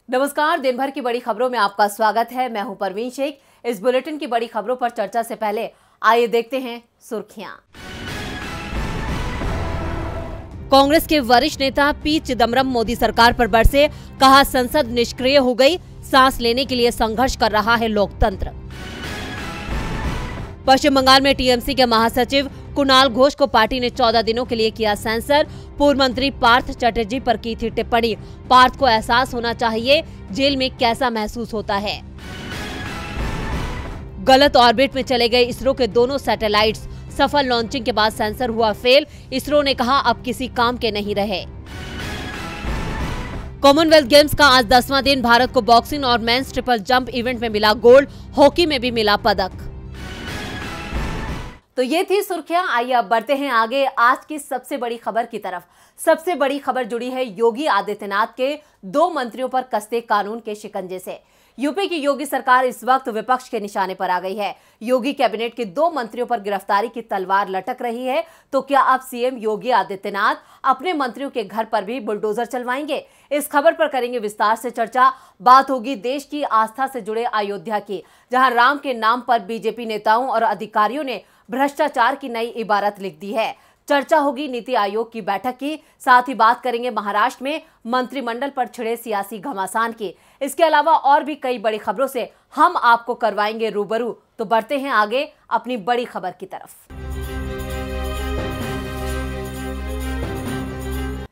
नमस्कार, दिन भर की बड़ी खबरों में आपका स्वागत है। मैं हूं परवीन शेख। इस बुलेटिन की बड़ी खबरों पर चर्चा से पहले आइए देखते हैं सुर्खियां। कांग्रेस के वरिष्ठ नेता पी चिदम्बरम मोदी सरकार पर बरसे, कहा संसद निष्क्रिय हो गई, सांस लेने के लिए संघर्ष कर रहा है लोकतंत्र। पश्चिम बंगाल में टीएमसी के महासचिव कुणाल घोष को पार्टी ने 14 दिनों के लिए किया सेंसर। पूर्व मंत्री पार्थ चटर्जी पर की थी टिप्पणी, पार्थ को एहसास होना चाहिए जेल में कैसा महसूस होता है। गलत ऑर्बिट में चले गए इसरो के दोनों सैटेलाइट्स, सफल लॉन्चिंग के बाद सेंसर हुआ फेल। इसरो ने कहा अब किसी काम के नहीं रहे। कॉमनवेल्थ गेम्स का आज 10वां दिन, भारत को बॉक्सिंग और मेंस ट्रिपल जंप इवेंट में मिला गोल्ड, हॉकी में भी मिला पदक। तो ये थी सुर्खियां। आइए अब बढ़ते हैं आगे आज की सबसे बड़ी खबर की तरफ। सबसे बड़ी खबर जुड़ी है योगी आदित्यनाथ के 2 मंत्रियों पर कसते कानून के शिकंजे से। यूपी की योगी सरकार इस वक्त विपक्ष के निशाने पर आ गई है। योगी कैबिनेट के 2 मंत्रियों पर गिरफ्तारी की तलवार लटक रही है। तो क्या अब सीएम योगी आदित्यनाथ अपने मंत्रियों के घर पर भी बुलडोजर चलवाएंगे? इस खबर पर करेंगे विस्तार से चर्चा। बात होगी देश की आस्था से जुड़े अयोध्या की, जहां राम के नाम पर बीजेपी नेताओं और अधिकारियों ने भ्रष्टाचार की नई इबारत लिख दी है। चर्चा होगी नीति आयोग की बैठक की, साथ ही बात करेंगे महाराष्ट्र में मंत्रिमंडल पर छिड़े सियासी घमासान की। इसके अलावा और भी कई बड़ी खबरों से हम आपको करवाएंगे रूबरू। तो बढ़ते हैं आगे अपनी बड़ी खबर की तरफ।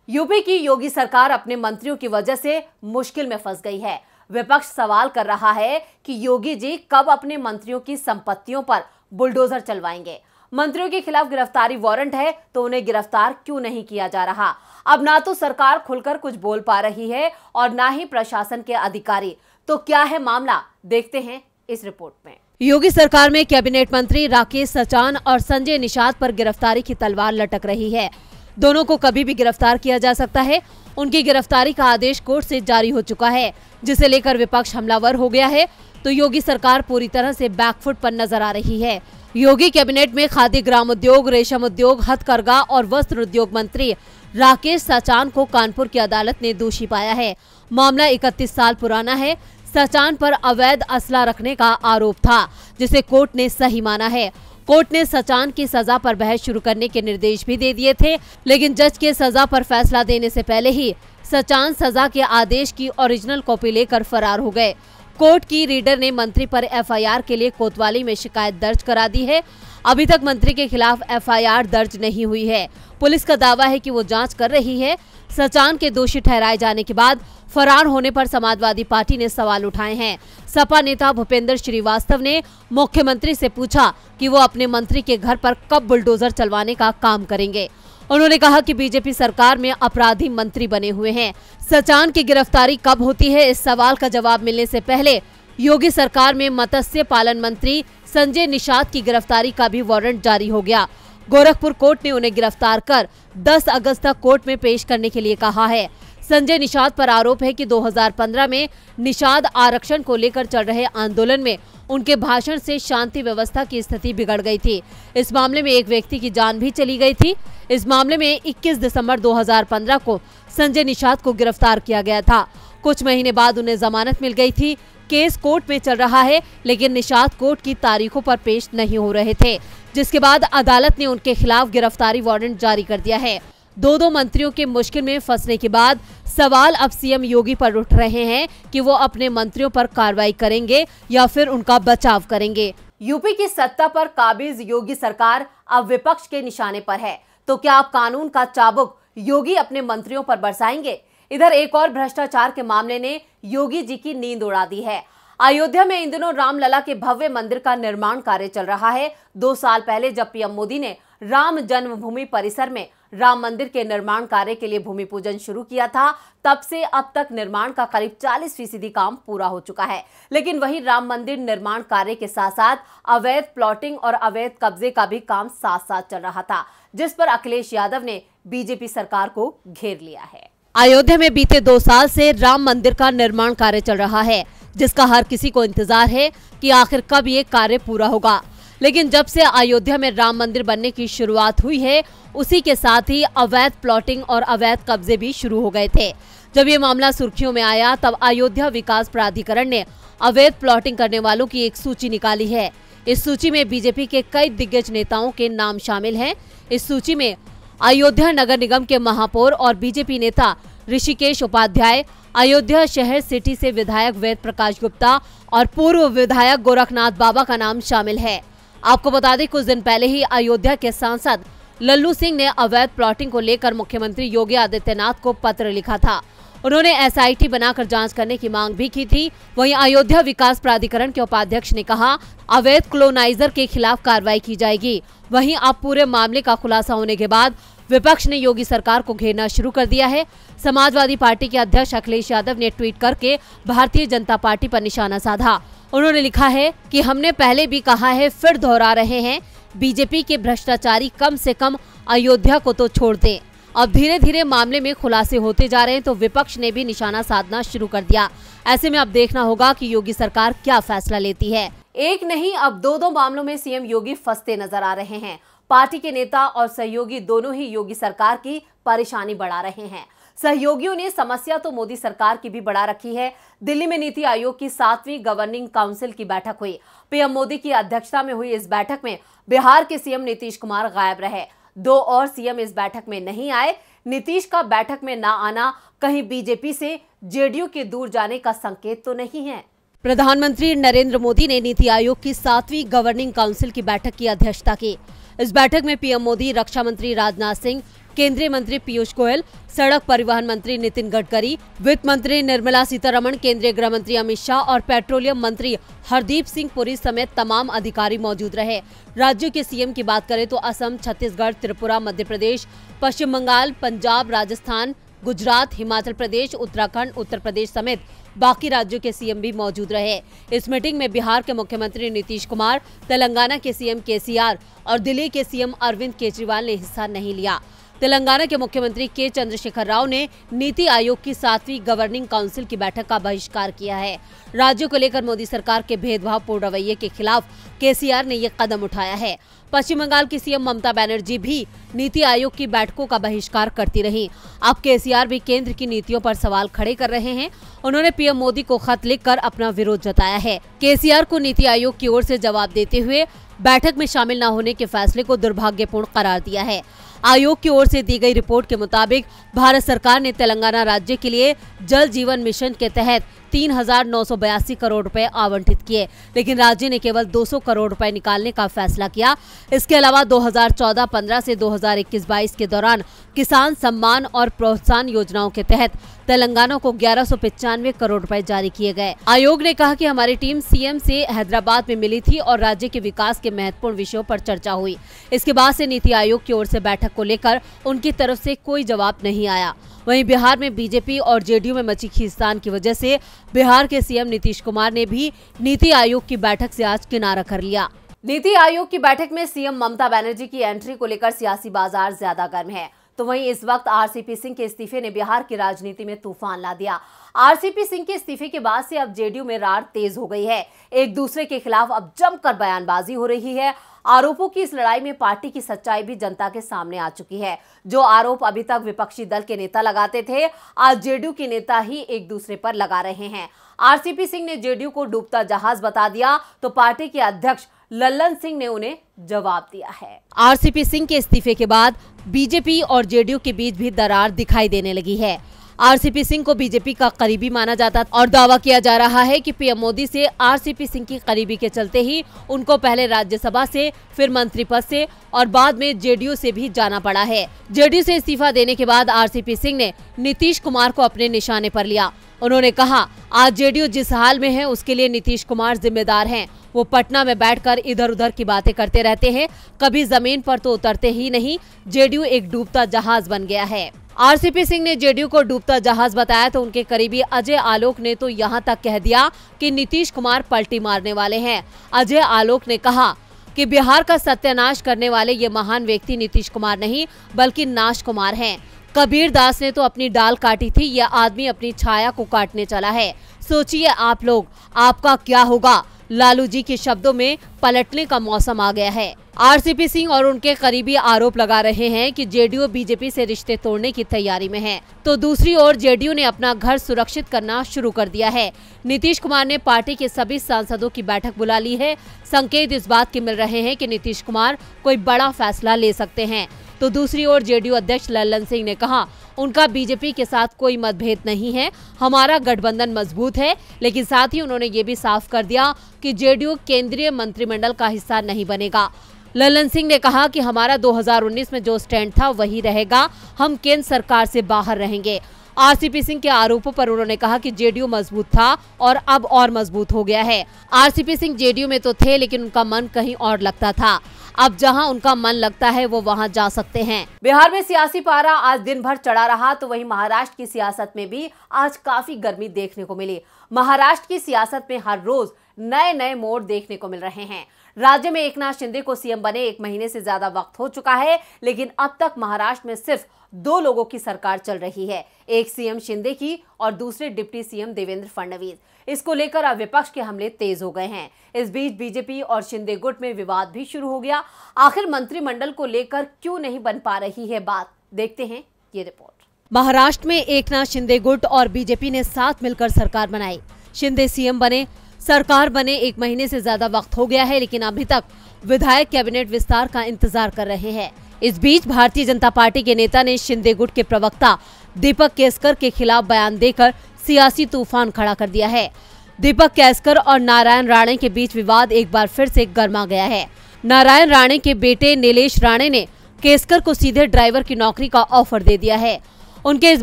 यूपी की योगी सरकार अपने मंत्रियों की वजह से मुश्किल में फंस गई है। विपक्ष सवाल कर रहा है कि योगी जी कब अपने मंत्रियों की संपत्तियों पर बुलडोजर चलवाएंगे। मंत्रियों के खिलाफ गिरफ्तारी वारंट है तो उन्हें गिरफ्तार क्यों नहीं किया जा रहा? अब ना तो सरकार खुलकर कुछ बोल पा रही है और ना ही प्रशासन के अधिकारी। तो क्या है मामला, देखते हैं इस रिपोर्ट में। योगी सरकार में कैबिनेट मंत्री राकेश सचान और संजय निषाद पर गिरफ्तारी की तलवार लटक रही है। दोनों को कभी भी गिरफ्तार किया जा सकता है। उनकी गिरफ्तारी का आदेश कोर्ट से जारी हो चुका है, जिसे लेकर विपक्ष हमलावर हो गया है। तो योगी सरकार पूरी तरह से बैकफुट पर नजर आ रही है। योगी कैबिनेट में खादी ग्राम उद्योग, रेशम उद्योग, हथकरघा और वस्त्र उद्योग मंत्री राकेश सचान को कानपुर की अदालत ने दोषी पाया है। मामला 31 साल पुराना है। सचान पर अवैध असला रखने का आरोप था, जिसे कोर्ट ने सही माना है। कोर्ट ने सचान की सजा पर बहस शुरू करने के निर्देश भी दे दिए थे, लेकिन जज के सजा पर फैसला देने से पहले ही सचान सजा के आदेश की ओरिजिनल कॉपी लेकर फरार हो गए। कोर्ट की रीडर ने मंत्री पर एफआईआर के लिए कोतवाली में शिकायत दर्ज करा दी है। अभी तक मंत्री के खिलाफ एफआईआर दर्ज नहीं हुई है। पुलिस का दावा है कि वो जांच कर रही है। सचान के दोषी ठहराए जाने के बाद फरार होने पर समाजवादी पार्टी ने सवाल उठाए हैं। सपा नेता भूपेंद्र श्रीवास्तव ने मुख्यमंत्री से पूछा कि वो अपने मंत्री के घर पर कब बुलडोजर चलवाने का काम करेंगे। उन्होंने कहा कि बीजेपी सरकार में अपराधी मंत्री बने हुए हैं। सचान की गिरफ्तारी कब होती है, इस सवाल का जवाब मिलने से पहले योगी सरकार में मत्स्य पालन मंत्री संजय निषाद की गिरफ्तारी का भी वारंट जारी हो गया। गोरखपुर कोर्ट ने उन्हें गिरफ्तार कर 10 अगस्त तक कोर्ट में पेश करने के लिए कहा है। संजय निषाद पर आरोप है कि 2015 में निषाद आरक्षण को लेकर चल रहे आंदोलन में उनके भाषण से शांति व्यवस्था की स्थिति बिगड़ गई थी। इस मामले में एक व्यक्ति की जान भी चली गई थी। इस मामले में 21 दिसंबर 2015 को संजय निषाद को गिरफ्तार किया गया था। कुछ महीने बाद उन्हें जमानत मिल गई थी। केस कोर्ट में चल रहा है, लेकिन निषाद कोर्ट की तारीखों पर पेश नहीं हो रहे थे, जिसके बाद अदालत ने उनके खिलाफ गिरफ्तारी वारंट जारी कर दिया है। दो मंत्रियों के मुश्किल में फंसने के बाद सवाल अब सीएम योगी पर उठ रहे हैं कि वो अपने मंत्रियों पर कार्रवाई करेंगे या फिर उनका बचाव करेंगे। यूपी की सत्ता पर काबिज योगी सरकार अब विपक्ष के निशाने पर है। तो क्या अब कानून का चाबुक योगी अपने मंत्रियों पर बरसाएंगे? इधर एक और भ्रष्टाचार के मामले ने योगी जी की नींद उड़ा दी है। अयोध्या में इन दिनों रामलला के भव्य मंदिर का निर्माण कार्य चल रहा है। 2 साल पहले जब पीएम मोदी ने राम जन्मभूमि परिसर में राम मंदिर के निर्माण कार्य के लिए भूमि पूजन शुरू किया था, तब से अब तक निर्माण का करीब 40% काम पूरा हो चुका है। लेकिन वही राम मंदिर निर्माण कार्य के साथ साथ अवैध प्लॉटिंग और अवैध कब्जे का भी काम साथ साथ चल रहा था, जिस पर अखिलेश यादव ने बीजेपी सरकार को घेर लिया है। अयोध्या में बीते 2 साल से राम मंदिर का निर्माण कार्य चल रहा है, जिसका हर किसी को इंतजार है कि आखिर कब ये कार्य पूरा होगा। लेकिन जब से अयोध्या में राम मंदिर बनने की शुरुआत हुई है, उसी के साथ ही अवैध प्लॉटिंग और अवैध कब्जे भी शुरू हो गए थे, जब ये मामला सुर्खियों में आया तब अयोध्या विकास प्राधिकरण ने अवैध प्लॉटिंग करने वालों की एक सूची निकाली है। इस सूची में बीजेपी के कई दिग्गज नेताओं के नाम शामिल हैं। इस सूची में अयोध्या नगर निगम के महापौर और बीजेपी नेता ऋषिकेश उपाध्याय, अयोध्या शहर सिटी से विधायक वेद प्रकाश गुप्ता और पूर्व विधायक गोरखनाथ बाबा का नाम शामिल है। आपको बता दें, कुछ दिन पहले ही अयोध्या के सांसद लल्लू सिंह ने अवैध प्लॉटिंग को लेकर मुख्यमंत्री योगी आदित्यनाथ को पत्र लिखा था। उन्होंने एसआईटी बनाकर जांच करने की मांग भी की थी। वहीं अयोध्या विकास प्राधिकरण के उपाध्यक्ष ने कहा, अवैध क्लोनाइजर के खिलाफ कार्रवाई की जाएगी। वहीं अब पूरे मामले का खुलासा होने के बाद विपक्ष ने योगी सरकार को घेरना शुरू कर दिया है। समाजवादी पार्टी के अध्यक्ष अखिलेश यादव ने ट्वीट करके भारतीय जनता पार्टी पर निशाना साधा। उन्होंने लिखा है कि हमने पहले भी कहा है, फिर दोहरा रहे हैं, बीजेपी के भ्रष्टाचारी कम से कम अयोध्या को तो छोड़ दें। अब धीरे धीरे मामले में खुलासे होते जा रहे हैं तो विपक्ष ने भी निशाना साधना शुरू कर दिया। ऐसे में अब देखना होगा कि योगी सरकार क्या फैसला लेती है। एक नहीं, अब दो मामलों में सीएम योगी फंसते नजर आ रहे हैं। पार्टी के नेता और सहयोगी दोनों ही योगी सरकार की परेशानी बढ़ा रहे हैं। सहयोगियों ने समस्या तो मोदी सरकार की भी बढ़ा रखी है। दिल्ली में नीति आयोग की 7वीं गवर्निंग काउंसिल की बैठक हुई। पीएम मोदी की अध्यक्षता में हुई इस बैठक में बिहार के सीएम नीतीश कुमार गायब रहे। 2 और सीएम इस बैठक में नहीं आए। नीतीश का बैठक में ना आना कहीं बीजेपी से जेडीयू के दूर जाने का संकेत तो नहीं है। प्रधानमंत्री नरेंद्र मोदी ने नीति आयोग की 7वीं गवर्निंग काउंसिल की बैठक की अध्यक्षता की। इस बैठक में पीएम मोदी, रक्षा मंत्री राजनाथ सिंह, केंद्रीय मंत्री पीयूष गोयल, सड़क परिवहन मंत्री नितिन गडकरी, वित्त मंत्री निर्मला सीतारमण, केंद्रीय गृह मंत्री अमित शाह और पेट्रोलियम मंत्री हरदीप सिंह पुरी समेत तमाम अधिकारी मौजूद रहे। राज्यों के सीएम की बात करें तो असम, छत्तीसगढ़, त्रिपुरा, मध्य प्रदेश, पश्चिम बंगाल, पंजाब, राजस्थान, गुजरात, हिमाचल प्रदेश, उत्तराखंड, उत्तर प्रदेश समेत बाकी राज्यों के सीएम भी मौजूद रहे। इस मीटिंग में बिहार के मुख्यमंत्री नीतीश कुमार, तेलंगाना के सीएम केसीआर और दिल्ली के सीएम अरविंद केजरीवाल ने हिस्सा नहीं लिया। तेलंगाना के मुख्यमंत्री के चंद्रशेखर राव ने नीति आयोग की 7वीं गवर्निंग काउंसिल की बैठक का बहिष्कार किया है। राज्यों को लेकर मोदी सरकार के भेदभावपूर्ण रवैये के खिलाफ केसीआर ने ये कदम उठाया है। पश्चिम बंगाल की सीएम ममता बनर्जी भी नीति आयोग की बैठकों का बहिष्कार करती रही। अब केसीआर भी केंद्र की नीतियों पर सवाल खड़े कर रहे हैं। उन्होंने पीएम मोदी को खत लिखकर अपना विरोध जताया है। केसीआर को नीति आयोग की ओर से जवाब देते हुए बैठक में शामिल न होने के फैसले को दुर्भाग्यपूर्ण करार दिया है। आयोग की ओर से दी गई रिपोर्ट के मुताबिक भारत सरकार ने तेलंगाना राज्य के लिए जल जीवन मिशन के तहत 3,982 करोड़ रुपए आवंटित किए, लेकिन राज्य ने केवल 200 करोड़ रुपए निकालने का फैसला किया। इसके अलावा 2014-15 से 2021-22 के दौरान किसान सम्मान और प्रोत्साहन योजनाओं के तहत तेलंगाना को 1195 करोड़ रुपए जारी किए गए। आयोग ने कहा कि हमारी टीम सीएम से हैदराबाद में मिली थी और राज्य के विकास के महत्वपूर्ण विषयों पर चर्चा हुई। इसके बाद से नीति आयोग की ओर से बैठक को लेकर उनकी तरफ से कोई जवाब नहीं आया। वहीं बिहार में बीजेपी और जेडीयू में मची खींचतान की वजह से बिहार के सीएम नीतीश कुमार ने भी नीति आयोग की बैठक से आज किनारा कर लिया। नीति आयोग की बैठक में सीएम ममता बनर्जी की एंट्री को लेकर सियासी बाजार ज्यादा गर्म है, तो वहीं इस वक्त आरसीपी सिंह के इस्तीफे ने बिहार की राजनीति में तूफान ला दिया। आरसीपी सिंह के इस्तीफे के बाद से अब जेडीयू में रार तेज हो गई है। एक दूसरे के खिलाफ अब जमकर बयानबाजी हो रही है। आरोपों की इस लड़ाई में पार्टी की सच्चाई भी जनता के सामने आ चुकी है। जो आरोप अभी तक विपक्षी दल के नेता लगाते थे, आज जेडीयू के नेता ही एक दूसरे पर लगा रहे हैं। आरसीपी सिंह ने जेडीयू को डूबता जहाज बता दिया तो पार्टी के अध्यक्ष लल्लन सिंह ने उन्हें जवाब दिया है। आरसीपी सिंह के इस्तीफे के बाद बीजेपी और जेडीयू के बीच भी दरार दिखाई देने लगी है। आरसीपी सिंह को बीजेपी का करीबी माना जाता और दावा किया जा रहा है कि पीएम मोदी से आरसीपी सिंह की करीबी के चलते ही उनको पहले राज्यसभा से, फिर मंत्री पद से और बाद में जेडीयू से भी जाना पड़ा है। जेडीयू से इस्तीफा देने के बाद आरसीपी सिंह ने नीतीश कुमार को अपने निशाने पर लिया। उन्होंने कहा, आज जेडीयू जिस हाल में है उसके लिए नीतीश कुमार जिम्मेदार हैं। वो पटना में बैठकर इधर उधर की बातें करते रहते हैं, कभी जमीन पर तो उतरते ही नहीं। जेडीयू एक डूबता जहाज बन गया है। आरसीपी सिंह ने जेडीयू को डूबता जहाज बताया तो उनके करीबी अजय आलोक ने तो यहां तक कह दिया कि नीतीश कुमार पलटी मारने वाले हैं। अजय आलोक ने कहा कि बिहार का सत्यानाश करने वाले ये महान व्यक्ति नीतीश कुमार नहीं बल्कि नाश कुमार हैं। कबीर दास ने तो अपनी डाल काटी थी, यह आदमी अपनी छाया को काटने चला है। सोचिए आप लोग, आपका क्या होगा। लालू जी के शब्दों में पलटने का मौसम आ गया है। आरसीपी सिंह और उनके करीबी आरोप लगा रहे हैं कि जेडीयू बीजेपी से रिश्ते तोड़ने की तैयारी में है, तो दूसरी ओर जेडीयू ने अपना घर सुरक्षित करना शुरू कर दिया है। नीतीश कुमार ने पार्टी के सभी सांसदों की बैठक बुला ली है। संकेत इस बात के मिल रहे हैं कि नीतीश कुमार कोई बड़ा फैसला ले सकते हैं। तो दूसरी ओर जेडीयू अध्यक्ष लल्लन सिंह ने कहा, उनका बीजेपी के साथ कोई मतभेद नहीं है, हमारा गठबंधन मजबूत है। लेकिन साथ ही उन्होंने ये भी साफ कर दिया कि जेडीयू केंद्रीय मंत्रिमंडल का हिस्सा नहीं बनेगा। लल्लन सिंह ने कहा कि हमारा 2019 में जो स्टैंड था वही रहेगा, हम केंद्र सरकार से बाहर रहेंगे। आरसीपी सिंह के आरोपों पर उन्होंने कहा कि जेडीयू मजबूत था और अब और मजबूत हो गया है। आरसीपी सिंह जेडीयू में तो थे, लेकिन उनका मन कहीं और लगता था। अब जहां उनका मन लगता है वो वहां जा सकते हैं। बिहार में सियासी पारा आज दिन भर चढ़ा रहा, तो वहीं महाराष्ट्र की सियासत में भी आज काफी गर्मी देखने को मिली। महाराष्ट्र की सियासत में हर रोज नए नए मोड़ देखने को मिल रहे हैं। राज्य में एकनाथ शिंदे को सीएम बने 1 महीने से ज्यादा वक्त हो चुका है, लेकिन अब तक महाराष्ट्र में सिर्फ 2 लोगों की सरकार चल रही है, एक सीएम शिंदे की और दूसरे डिप्टी सीएम देवेंद्र फडणवीस। इसको लेकर अब विपक्ष के हमले तेज हो गए हैं। इस बीच बीजेपी और शिंदे गुट में विवाद भी शुरू हो गया। आखिर मंत्रिमंडल को लेकर क्यों नहीं बन पा रही है बात, देखते हैं ये रिपोर्ट। महाराष्ट्र में एकनाथ शिंदे गुट और बीजेपी ने साथ मिलकर सरकार बनाई। शिंदे सीएम बने, सरकार बने 1 महीने से ज्यादा वक्त हो गया है, लेकिन अभी तक विधायक कैबिनेट विस्तार का इंतजार कर रहे हैं। इस बीच भारतीय जनता पार्टी के नेता ने शिंदे गुट के प्रवक्ता दीपक केसकर के खिलाफ बयान देकर सियासी तूफान खड़ा कर दिया है। दीपक केसकर और नारायण राणे के बीच विवाद एक बार फिर से गर्मा गया है। नारायण राणे के बेटे नीलेश राणे ने केसकर को सीधे ड्राइवर की नौकरी का ऑफर दे दिया है। उनके इस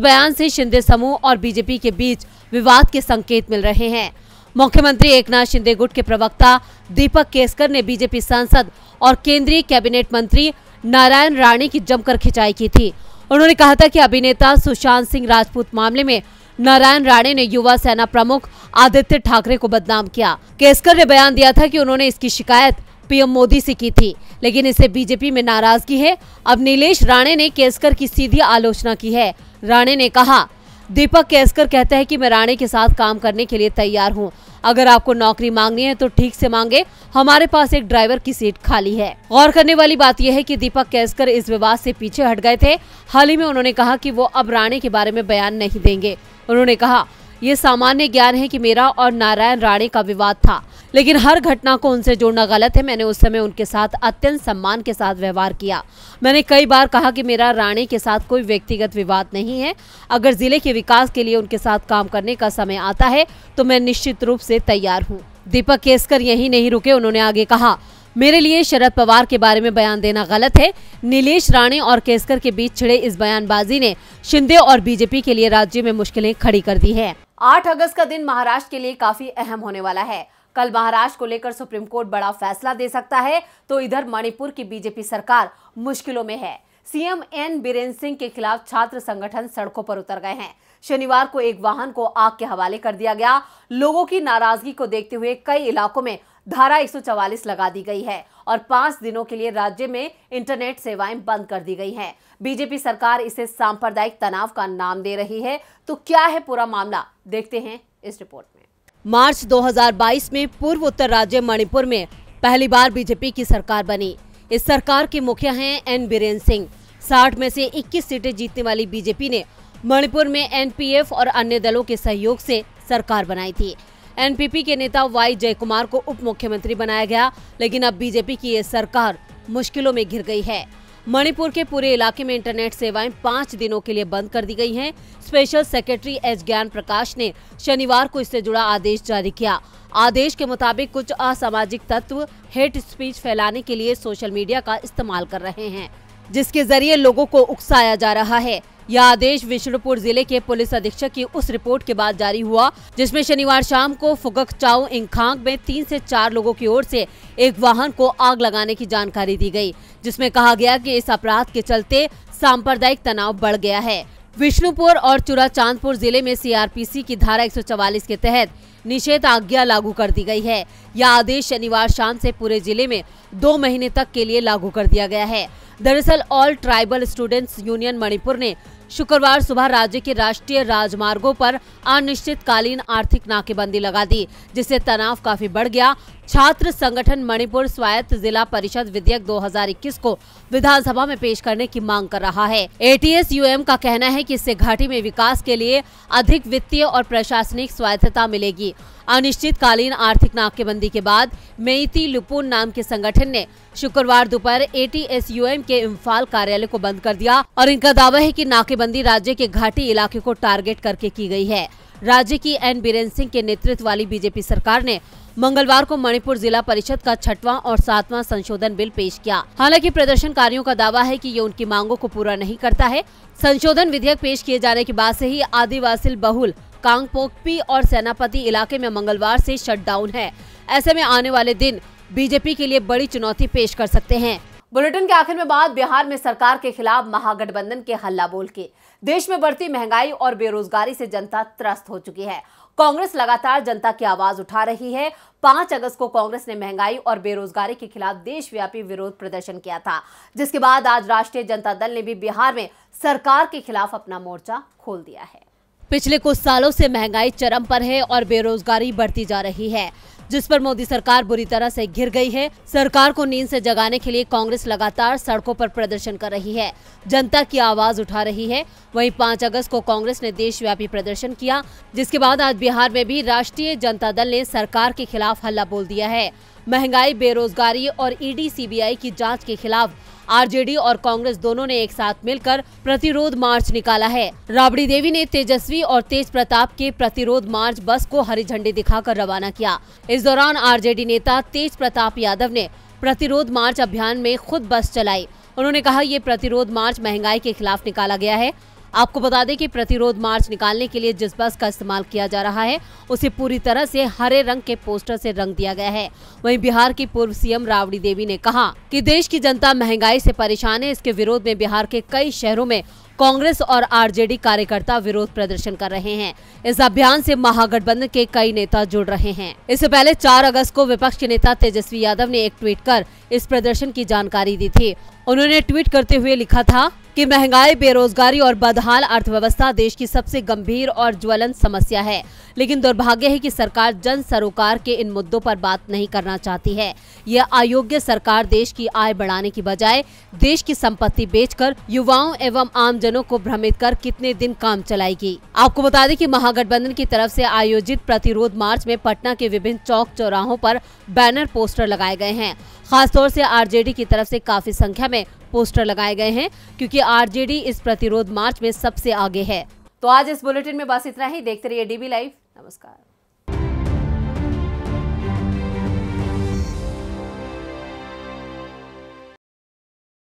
बयान से शिंदे समूह और बीजेपी के बीच विवाद के संकेत मिल रहे हैं। मुख्यमंत्री एकनाथ शिंदे गुट के प्रवक्ता दीपक केसकर ने बीजेपी सांसद और केंद्रीय कैबिनेट मंत्री नारायण राणे की जमकर खिंचाई की थी। उन्होंने कहा था कि अभिनेता सुशांत सिंह राजपूत मामले में नारायण राणे ने युवा सेना प्रमुख आदित्य ठाकरे को बदनाम किया। केसकर ने बयान दिया था कि उन्होंने इसकी शिकायत पीएम मोदी से की थी, लेकिन इससे बीजेपी में नाराजगी है। अब नीलेश राणे ने केसकर की सीधी आलोचना की है। राणे ने कहा, दीपक केसकर कहते हैं कि मैं राणे के साथ काम करने के लिए तैयार हूं। अगर आपको नौकरी मांगनी है तो ठीक से मांगे, हमारे पास एक ड्राइवर की सीट खाली है। गौर करने वाली बात यह है कि दीपक केसकर इस विवाद से पीछे हट गए थे। हाल ही में उन्होंने कहा कि वो अब राणे के बारे में बयान नहीं देंगे। उन्होंने कहा, ये सामान्य ज्ञान है कि मेरा और नारायण राणे का विवाद था, लेकिन हर घटना को उनसे जोड़ना गलत है। मैंने उस समय उनके साथ अत्यंत सम्मान के साथ व्यवहार किया। मैंने कई बार कहा कि मेरा राणे के साथ कोई व्यक्तिगत विवाद नहीं है। अगर जिले के विकास के लिए उनके साथ काम करने का समय आता है तो मैं निश्चित रूप से तैयार हूँ। दीपक केसकर यहीं नहीं रुके, उन्होंने आगे कहा, मेरे लिए शरद पवार के बारे में बयान देना गलत है। नीलेश राणे और केसकर के बीच छिड़े इस बयानबाजी ने शिंदे और बीजेपी के लिए राज्य में मुश्किलें खड़ी कर दी है। 8 अगस्त का दिन महाराष्ट्र के लिए काफी अहम होने वाला है। कल महाराष्ट्र को लेकर सुप्रीम कोर्ट बड़ा फैसला दे सकता है, तो इधर मणिपुर की बीजेपी सरकार मुश्किलों में है। सीएम एन बीरेन सिंह के खिलाफ छात्र संगठन सड़कों पर उतर गए हैं। शनिवार को एक वाहन को आग के हवाले कर दिया गया। लोगों की नाराजगी को देखते हुए कई इलाकों में धारा 144 लगा दी गई है और 5 दिनों के लिए राज्य में इंटरनेट सेवाएं बंद कर दी गई हैं। बीजेपी सरकार इसे सांप्रदायिक तनाव का नाम दे रही है। तो क्या है पूरा मामला, देखते हैं इस रिपोर्ट में। मार्च 2022 में पूर्व उत्तर राज्य मणिपुर में पहली बार बीजेपी की सरकार बनी। इस सरकार के मुखिया हैं एन बीरेन सिंह। 60 में से 21 सीटें जीतने वाली बीजेपी ने मणिपुर में एनपीएफ और अन्य दलों के सहयोग से सरकार बनाई थी। एनपीपी के नेता वाई जयकुमार को उप मुख्यमंत्री बनाया गया, लेकिन अब बीजेपी की ये सरकार मुश्किलों में घिर गई है। मणिपुर के पूरे इलाके में इंटरनेट सेवाएं 5 दिनों के लिए बंद कर दी गई हैं। स्पेशल सेक्रेटरी एस ज्ञान प्रकाश ने शनिवार को इससे जुड़ा आदेश जारी किया। आदेश के मुताबिक कुछ असामाजिक तत्व हेट स्पीच फैलाने के लिए सोशल मीडिया का इस्तेमाल कर रहे हैं, जिसके जरिए लोगों को उकसाया जा रहा है। यह आदेश विष्णुपुर जिले के पुलिस अधीक्षक की उस रिपोर्ट के बाद जारी हुआ जिसमें शनिवार शाम को फुगकचाओ इंखांग में 3 से 4 लोगों की ओर से एक वाहन को आग लगाने की जानकारी दी गई, जिसमें कहा गया कि इस अपराध के चलते सांप्रदायिक तनाव बढ़ गया है। विष्णुपुर और चुराचांदपुर जिले में सीआरपीसी की धारा 144 के तहत निषेध आज्ञा लागू कर दी गई है। यह आदेश शनिवार शाम से पूरे जिले में 2 महीने तक के लिए लागू कर दिया गया है। दरअसल all tribal students union Manipur ने शुक्रवार सुबह राज्य के राष्ट्रीय राजमार्गों पर अनिश्चितकालीन आर्थिक नाकेबंदी लगा दी, जिससे तनाव काफी बढ़ गया। छात्र संगठन मणिपुर स्वायत्त जिला परिषद विधेयक 2021 को विधानसभा में पेश करने की मांग कर रहा है। ATSUM का कहना है कि इससे घाटी में विकास के लिए अधिक वित्तीय और प्रशासनिक स्वायत्तता मिलेगी। अनिश्चितकालीन आर्थिक नाकेबंदी के बाद मेइती लुपुन नाम के संगठन ने शुक्रवार दोपहर ATSUM के इम्फाल कार्यालय को बंद कर दिया और इनका दावा है कि नाकेबंदी राज्य के घाटी इलाके को टारगेट करके की गई है। राज्य की N बीरेन सिंह के नेतृत्व वाली बीजेपी सरकार ने मंगलवार को मणिपुर जिला परिषद का 6वां और 7वां संशोधन बिल पेश किया। हालांकि प्रदर्शनकारियों का दावा है कि ये उनकी मांगों को पूरा नहीं करता है। संशोधन विधेयक पेश किए जाने के बाद से ही आदिवासी बहुल कांगपोकपी और सेनापति इलाके में मंगलवार से शटडाउन है। ऐसे में आने वाले दिन बीजेपी के लिए बड़ी चुनौती पेश कर सकते हैं। बुलेटिन के आखिर में बात बिहार में सरकार के खिलाफ महागठबंधन के हल्ला बोल के। देश में बढ़ती महंगाई और बेरोजगारी से जनता त्रस्त हो चुकी है। कांग्रेस लगातार जनता की आवाज उठा रही है। 5 अगस्त को कांग्रेस ने महंगाई और बेरोजगारी के खिलाफ देशव्यापी विरोध प्रदर्शन किया था, जिसके बाद आज राष्ट्रीय जनता दल ने भी बिहार में सरकार के खिलाफ अपना मोर्चा खोल दिया है। पिछले कुछ सालों से महंगाई चरम पर है और बेरोजगारी बढ़ती जा रही है, जिस पर मोदी सरकार बुरी तरह से घिर गई है। सरकार को नींद से जगाने के लिए कांग्रेस लगातार सड़कों पर प्रदर्शन कर रही है, जनता की आवाज उठा रही है। वहीं 5 अगस्त को कांग्रेस ने देशव्यापी प्रदर्शन किया, जिसके बाद आज बिहार में भी राष्ट्रीय जनता दल ने सरकार के खिलाफ हल्ला बोल दिया है। महंगाई, बेरोजगारी और ED CBI की जांच के खिलाफ RJD और कांग्रेस दोनों ने एक साथ मिलकर प्रतिरोध मार्च निकाला है। राबड़ी देवी ने तेजस्वी और तेज प्रताप के प्रतिरोध मार्च बस को हरी झंडी दिखाकर रवाना किया। इस दौरान RJD नेता तेज प्रताप यादव ने प्रतिरोध मार्च अभियान में खुद बस चलाई। उन्होंने कहा, ये प्रतिरोध मार्च महंगाई के खिलाफ निकाला गया है। आपको बता दें कि प्रतिरोध मार्च निकालने के लिए जिस बस का इस्तेमाल किया जा रहा है, उसे पूरी तरह से हरे रंग के पोस्टर से रंग दिया गया है। वहीं बिहार की पूर्व CM राबड़ी देवी ने कहा कि देश की जनता महंगाई से परेशान है। इसके विरोध में बिहार के कई शहरों में कांग्रेस और RJD कार्यकर्ता विरोध प्रदर्शन कर रहे हैं। इस अभियान से महागठबंधन के कई नेता जुड़ रहे हैं। इससे पहले 4 अगस्त को विपक्ष के नेता तेजस्वी यादव ने एक ट्वीट कर इस प्रदर्शन की जानकारी दी थी। उन्होंने ट्वीट करते हुए लिखा था कि महंगाई, बेरोजगारी और बदहाल अर्थव्यवस्था देश की सबसे गंभीर और ज्वलंत समस्या है, लेकिन दुर्भाग्य है कि सरकार जन सरोकार के इन मुद्दों पर बात नहीं करना चाहती है। यह अयोग्य सरकार देश की आय बढ़ाने की बजाय देश की संपत्ति बेचकर युवाओं एवं आमजनों को भ्रमित कर कितने दिन काम चलाएगी। आपको बता दें कि महागठबंधन की तरफ से आयोजित प्रतिरोध मार्च में पटना के विभिन्न चौक चौराहों पर बैनर पोस्टर लगाए गए हैं। खासतौर से RJD की तरफ से काफी संख्या में पोस्टर लगाए गए हैं, क्योंकि RJD इस प्रतिरोध मार्च में सबसे आगे है। तो आज इस बुलेटिन में बस इतना ही। देखते रहिए DB लाइव। नमस्कार।